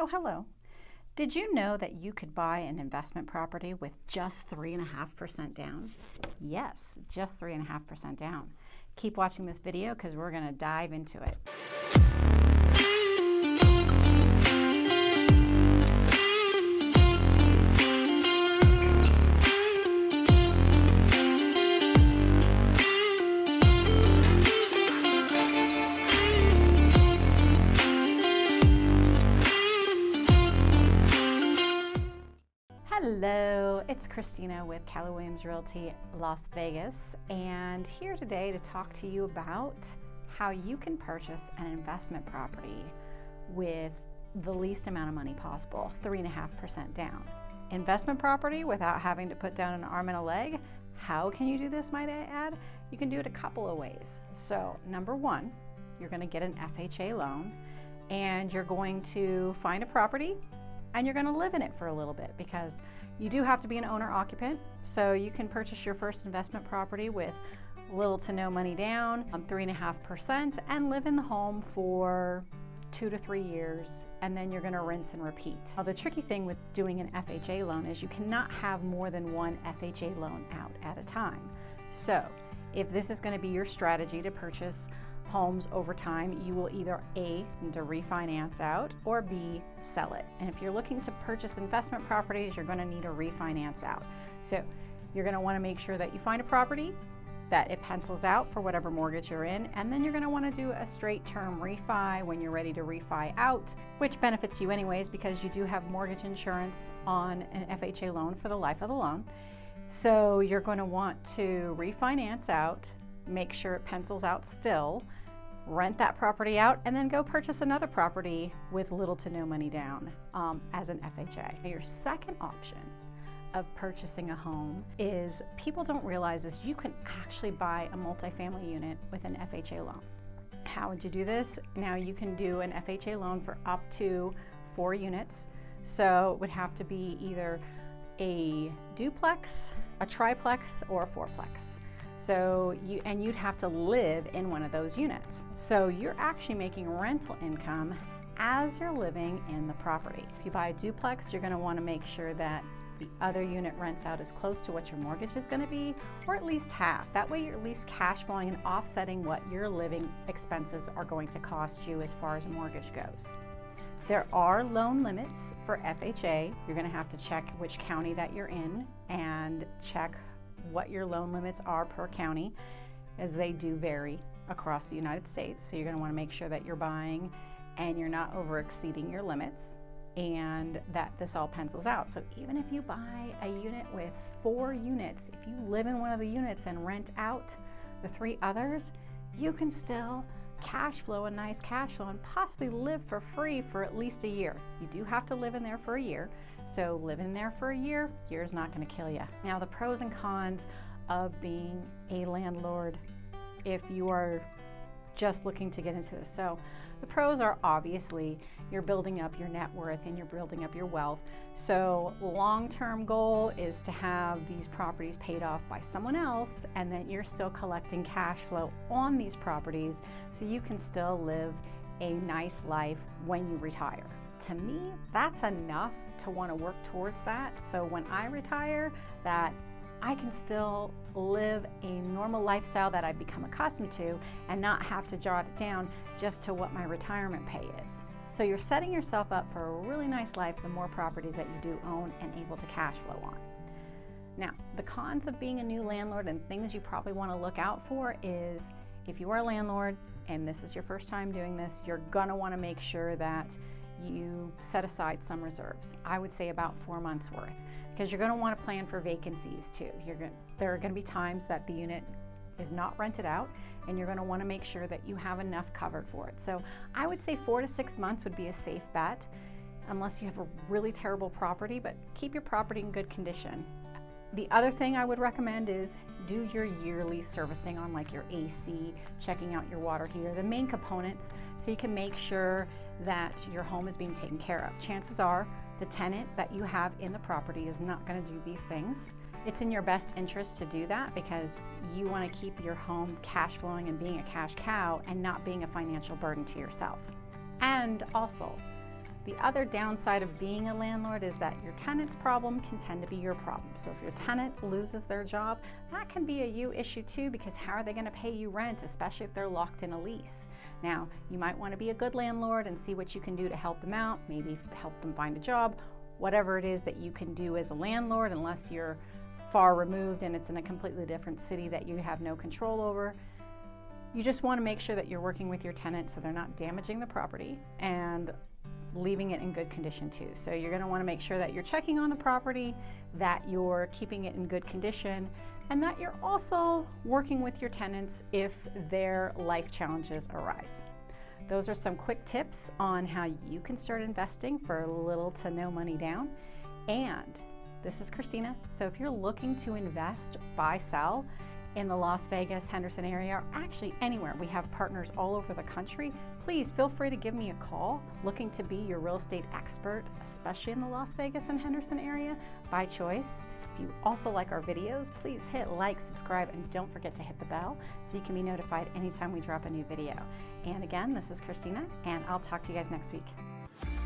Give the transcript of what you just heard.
Oh, hello. Did you know that you could buy an investment property with just 3.5% down? Yes, just 3.5% down. Keep watching this video because we're going to dive into it. Hello, it's Christina with Keller Williams Realty Las Vegas, and here today to talk to you about how you can purchase an investment property with the least amount of money possible, 3.5% down. Investment property without having to put down an arm and a leg. How can you do this, might I add? You can do it a couple of ways. So number one, you're going to get an FHA loan and you're going to find a property and you're going to live in it for a little bit, because you do have to be an owner-occupant. So you can purchase your first investment property with little to no money down, 3.5%, and live in the home for 2 to 3 years, and then you're going to rinse and repeat. Now, the tricky thing with doing an FHA loan is you cannot have more than one FHA loan out at a time. So if this is going to be your strategy to purchase homes over time, you will either A, need to refinance out, or B, sell it. And if you're looking to purchase investment properties, you're going to need to refinance out. So you're going to want to make sure that you find a property that it pencils out for whatever mortgage you're in, and then you're going to want to do a straight term refi when you're ready to refi out, which benefits you anyways because you do have mortgage insurance on an FHA loan for the life of the loan. So you're going to want to refinance out, make sure it pencils out still, rent that property out, and then go purchase another property with little to no money down as an FHA. Your second option of purchasing a home is, people don't realize this, you can actually buy a multifamily unit with an FHA loan. How would you do this? Now you can do an FHA loan for up to 4 units. So it would have to be either a duplex, a triplex, or a fourplex. So you'd have to live in one of those units. So you're actually making rental income as you're living in the property. If you buy a duplex, you're going to want to make sure that the other unit rents out as close to what your mortgage is going to be, or at least half. That way you're at least cash flowing and offsetting what your living expenses are going to cost you as far as mortgage goes. There are loan limits for FHA. You're going to have to check which county that you're in and check what your loan limits are per county, as they do vary across the United States. So you're going to want to make sure that you're buying and you're not over exceeding your limits, and that this all pencils out. So even if you buy a unit with 4 units, if you live in one of the units and rent out the 3 others, you can still cash flow, a nice cash flow, and possibly live for free for at least a year. You do have to live in there for a year. So living there for a year is not going to kill you. Now, the pros and cons of being a landlord if you are just looking to get into this. So the pros are, obviously you're building up your net worth and you're building up your wealth. So long-term goal is to have these properties paid off by someone else, and then you're still collecting cash flow on these properties so you can still live a nice life when you retire. To me, that's enough to want to work towards that. So when I retire, that I can still live a normal lifestyle that I've become accustomed to and not have to jot it down just to what my retirement pay is. So you're setting yourself up for a really nice life the more properties that you do own and able to cash flow on. Now, the cons of being a new landlord and things you probably want to look out for is, if you are a landlord and this is your first time doing this, you're going to want to make sure that you set aside some reserves. I would say about 4 months worth, because you're going to want to plan for vacancies too. There are going to be times that the unit is not rented out, and you're going to want to make sure that you have enough covered for it. So I would say 4 to 6 months would be a safe bet, unless you have a really terrible property, but keep your property in good condition. The other thing I would recommend is do your yearly servicing on, like, your AC, checking out your water heater, the main components, so you can make sure that your home is being taken care of. Chances are the tenant that you have in the property is not going to do these things. It's in your best interest to do that because you want to keep your home cash flowing and being a cash cow and not being a financial burden to yourself. And also, The other downside of being a landlord is that your tenant's problem can tend to be your problem. So if your tenant loses their job, that can be a you issue too, because how are they going to pay you rent, especially if they're locked in a lease? Now, you might want to be a good landlord and see what you can do to help them out, maybe help them find a job, whatever it is that you can do as a landlord, unless you're far removed and it's in a completely different city that you have no control over. You just want to make sure that you're working with your tenant so they're not damaging the property and leaving it in good condition too. So you're going to want to make sure that you're checking on the property, that you're keeping it in good condition, and that you're also working with your tenants if their life challenges arise. Those are some quick tips on how you can start investing for little to no money down. And this is Christina. So if you're looking to invest, buy, sell in the Las Vegas, Henderson area, or actually anywhere, we have partners all over the country, please feel free to give me a call. Looking to be your real estate expert, especially in the Las Vegas and Henderson area, by choice. If you also like our videos, please hit like, subscribe, and don't forget to hit the bell so you can be notified anytime we drop a new video. And again, this is Christina, and I'll talk to you guys next week.